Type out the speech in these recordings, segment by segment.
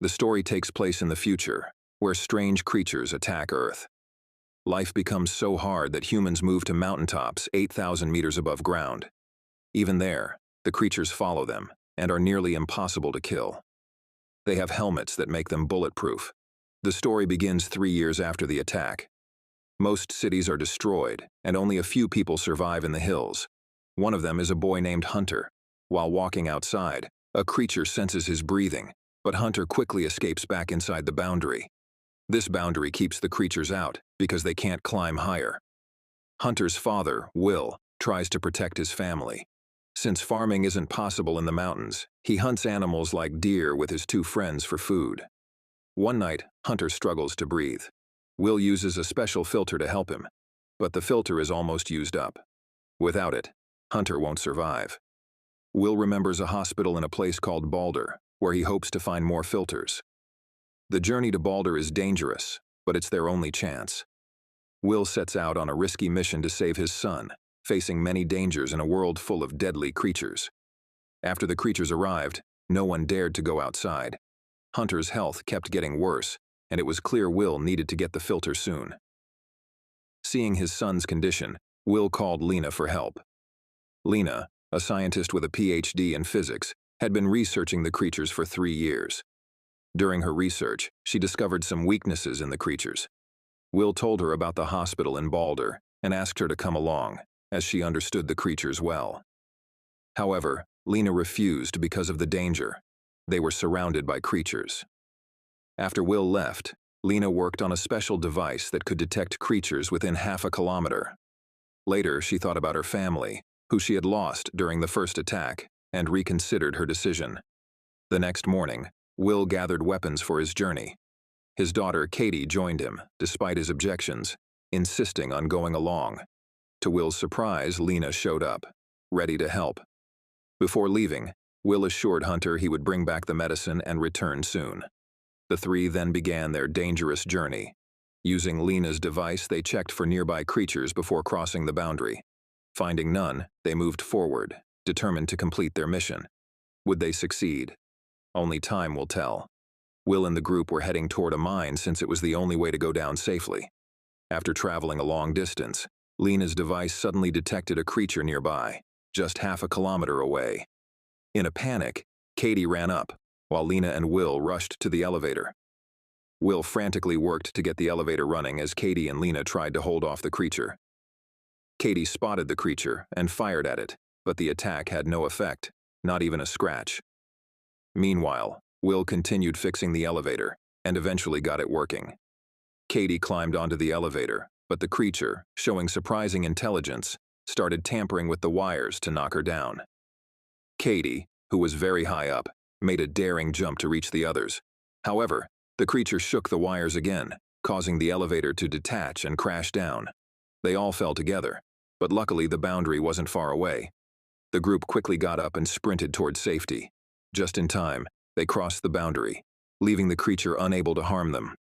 The story takes place in the future, where strange creatures attack Earth. Life becomes so hard that humans move to mountaintops 8,000 meters above ground. Even there, the creatures follow them and are nearly impossible to kill. They have helmets that make them bulletproof. The story begins 3 years after the attack. Most cities are destroyed, and only a few people survive in the hills. One of them is a boy named Hunter. While walking outside, a creature senses his breathing, but Hunter quickly escapes back inside the boundary. This boundary keeps the creatures out because they can't climb higher. Hunter's father, Will, tries to protect his family. Since farming isn't possible in the mountains, he hunts animals like deer with his 2 friends for food. One night, Hunter struggles to breathe. Will uses a special filter to help him, but the filter is almost used up. Without it, Hunter won't survive. Will remembers a hospital in a place called Balder, where he hopes to find more filters. The journey to Balder is dangerous, but it's their only chance. Will sets out on a risky mission to save his son, facing many dangers in a world full of deadly creatures. After the creatures arrived, no one dared to go outside. Hunter's health kept getting worse, and it was clear Will needed to get the filter soon. Seeing his son's condition, Will called Lena for help. Lena, a scientist with a PhD in physics, had been researching the creatures for 3 years. During her research, she discovered some weaknesses in the creatures. Will told her about the hospital in Balder and asked her to come along, as she understood the creatures well. However, Lena refused because of the danger. They were surrounded by creatures. After Will left, Lena worked on a special device that could detect creatures within half a kilometer. Later, she thought about her family, who she had lost during the first attack, and reconsidered her decision. The next morning, Will gathered weapons for his journey. His daughter, Katie, joined him, despite his objections, insisting on going along. To Will's surprise, Lena showed up, ready to help. Before leaving, Will assured Hunter he would bring back the medicine and return soon. The 3 then began their dangerous journey. Using Lena's device, they checked for nearby creatures before crossing the boundary. Finding none, they moved forward, determined to complete their mission. Would they succeed? Only time will tell. Will and the group were heading toward a mine since it was the only way to go down safely. After traveling a long distance, Lena's device suddenly detected a creature nearby, just half a kilometer away. In a panic, Katie ran up, while Lena and Will rushed to the elevator. Will frantically worked to get the elevator running as Katie and Lena tried to hold off the creature. Katie spotted the creature and fired at it, but the attack had no effect, not even a scratch. Meanwhile, Will continued fixing the elevator and eventually got it working. Katie climbed onto the elevator, but the creature, showing surprising intelligence, started tampering with the wires to knock her down. Katie, who was very high up, made a daring jump to reach the others. However, the creature shook the wires again, causing the elevator to detach and crash down. They all fell together, but luckily the boundary wasn't far away. The group quickly got up and sprinted towards safety. Just in time, they crossed the boundary, leaving the creature unable to harm them.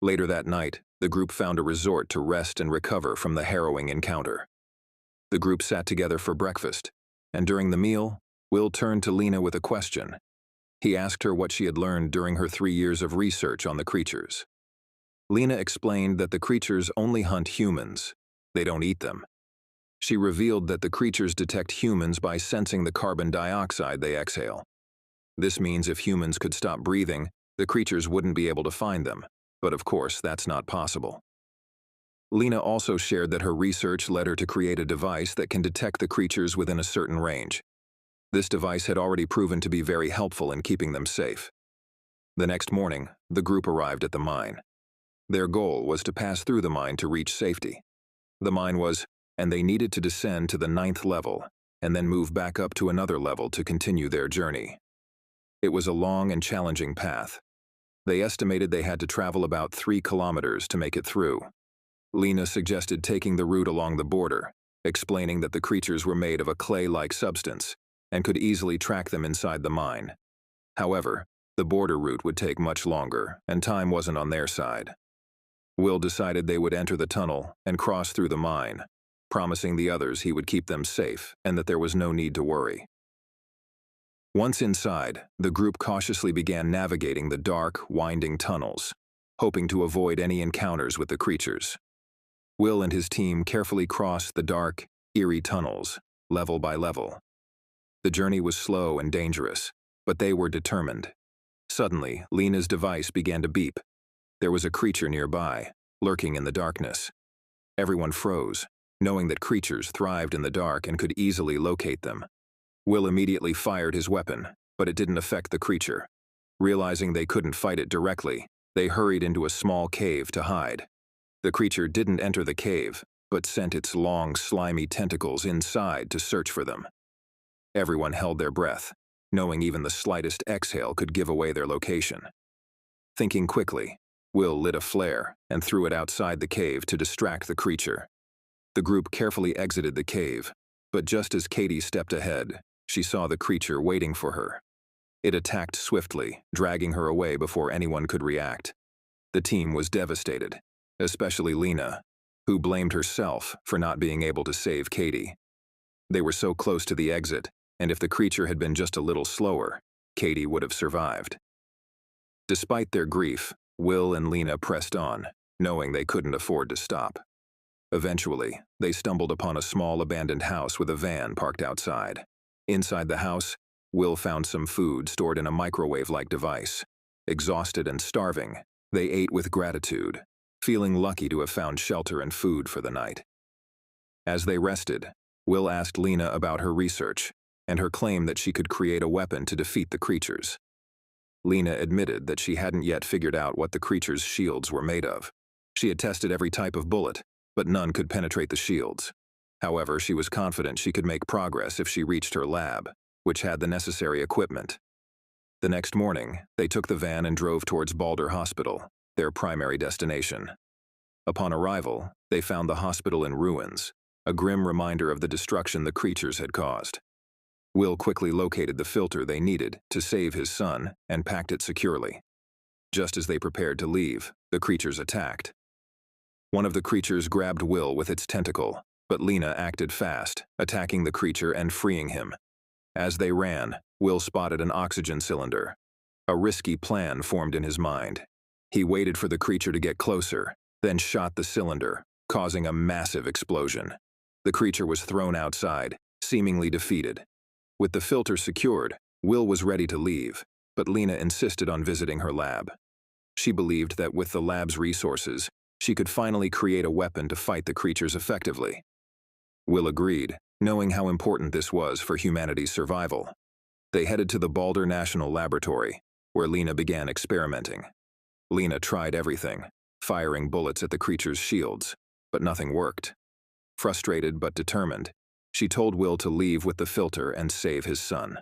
Later that night, the group found a resort to rest and recover from the harrowing encounter. The group sat together for breakfast, and during the meal, Will turned to Lena with a question. He asked her what she had learned during her 3 years of research on the creatures. Lena explained that the creatures only hunt humans. They don't eat them. She revealed that the creatures detect humans by sensing the carbon dioxide they exhale. This means if humans could stop breathing, the creatures wouldn't be able to find them, but of course that's not possible. Lena also shared that her research led her to create a device that can detect the creatures within a certain range. This device had already proven to be very helpful in keeping them safe. The next morning, the group arrived at the mine. Their goal was to pass through the mine to reach safety. The mine was, and they needed to descend to the 9th level, and then move back up to another level to continue their journey. It was a long and challenging path. They estimated they had to travel about 3 kilometers to make it through. Lena suggested taking the route along the border, explaining that the creatures were made of a clay-like substance and could easily track them inside the mine. However, the border route would take much longer, and time wasn't on their side. Will decided they would enter the tunnel and cross through the mine, promising the others he would keep them safe and that there was no need to worry. Once inside, the group cautiously began navigating the dark, winding tunnels, hoping to avoid any encounters with the creatures. Will and his team carefully crossed the dark, eerie tunnels, level by level. The journey was slow and dangerous, but they were determined. Suddenly, Lena's device began to beep. There was a creature nearby, lurking in the darkness. Everyone froze, knowing that creatures thrived in the dark and could easily locate them. Will immediately fired his weapon, but it didn't affect the creature. Realizing they couldn't fight it directly, they hurried into a small cave to hide. The creature didn't enter the cave, but sent its long, slimy tentacles inside to search for them. Everyone held their breath, knowing even the slightest exhale could give away their location. Thinking quickly, Will lit a flare and threw it outside the cave to distract the creature. The group carefully exited the cave, but just as Katie stepped ahead, she saw the creature waiting for her. It attacked swiftly, dragging her away before anyone could react. The team was devastated, especially Lena, who blamed herself for not being able to save Katie. They were so close to the exit, and if the creature had been just a little slower, Katie would have survived. Despite their grief, Will and Lena pressed on, knowing they couldn't afford to stop. Eventually, they stumbled upon a small abandoned house with a van parked outside. Inside the house, Will found some food stored in a microwave-like device. Exhausted and starving, they ate with gratitude, feeling lucky to have found shelter and food for the night. As they rested, Will asked Lena about her research and her claim that she could create a weapon to defeat the creatures. Lena admitted that she hadn't yet figured out what the creatures' shields were made of. She had tested every type of bullet, but none could penetrate the shields. However, she was confident she could make progress if she reached her lab, which had the necessary equipment. The next morning, they took the van and drove towards Balder Hospital, their primary destination. Upon arrival, they found the hospital in ruins, a grim reminder of the destruction the creatures had caused. Will quickly located the filter they needed to save his son and packed it securely. Just as they prepared to leave, the creatures attacked. One of the creatures grabbed Will with its tentacle, but Lena acted fast, attacking the creature and freeing him. As they ran, Will spotted an oxygen cylinder. A risky plan formed in his mind. He waited for the creature to get closer, then shot the cylinder, causing a massive explosion. The creature was thrown outside, seemingly defeated. With the filter secured, Will was ready to leave, but Lena insisted on visiting her lab. She believed that with the lab's resources, she could finally create a weapon to fight the creatures effectively. Will agreed, knowing how important this was for humanity's survival. They headed to the Balder National Laboratory, where Lena began experimenting. Lena tried everything, firing bullets at the creature's shields, but nothing worked. Frustrated but determined, she told Will to leave with the filter and save his son.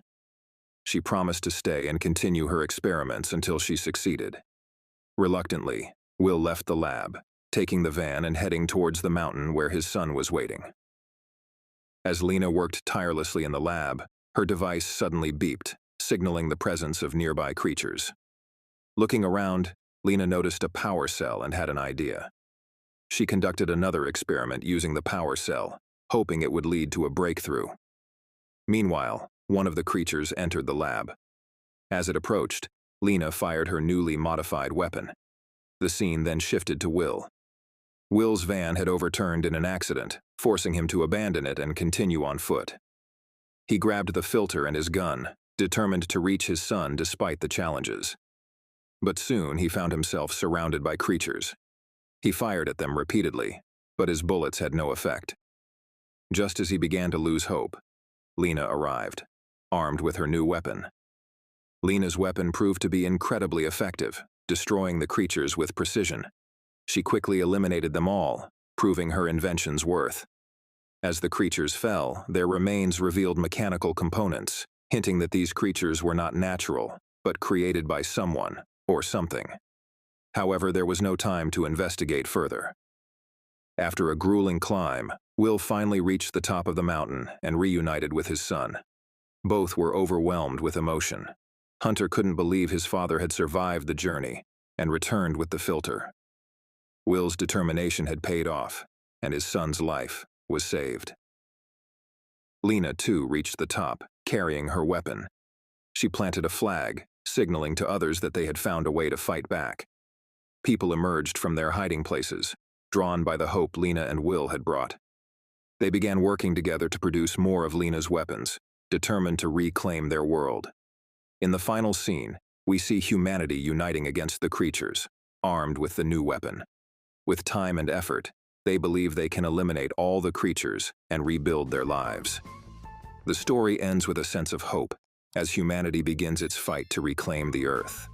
She promised to stay and continue her experiments until she succeeded. Reluctantly, Will left the lab, taking the van and heading towards the mountain where his son was waiting. As Lena worked tirelessly in the lab, her device suddenly beeped, signaling the presence of nearby creatures. Looking around, Lena noticed a power cell and had an idea. She conducted another experiment using the power cell, hoping it would lead to a breakthrough. Meanwhile, one of the creatures entered the lab. As it approached, Lena fired her newly modified weapon. The scene then shifted to Will. Will's van had overturned in an accident, forcing him to abandon it and continue on foot. He grabbed the filter and his gun, determined to reach his son despite the challenges. But soon he found himself surrounded by creatures. He fired at them repeatedly, but his bullets had no effect. Just as he began to lose hope, Lena arrived, armed with her new weapon. Lena's weapon proved to be incredibly effective, destroying the creatures with precision. She quickly eliminated them all, proving her invention's worth. As the creatures fell, their remains revealed mechanical components, hinting that these creatures were not natural, but created by someone or something. However, there was no time to investigate further. After a grueling climb, Will finally reached the top of the mountain and reunited with his son. Both were overwhelmed with emotion. Hunter couldn't believe his father had survived the journey and returned with the filter. Will's determination had paid off, and his son's life was saved. Lena, too, reached the top, carrying her weapon. She planted a flag, signaling to others that they had found a way to fight back. People emerged from their hiding places, drawn by the hope Lena and Will had brought. They began working together to produce more of Lena's weapons, determined to reclaim their world. In the final scene, we see humanity uniting against the creatures, armed with the new weapon. With time and effort, they believe they can eliminate all the creatures and rebuild their lives. The story ends with a sense of hope as humanity begins its fight to reclaim the Earth.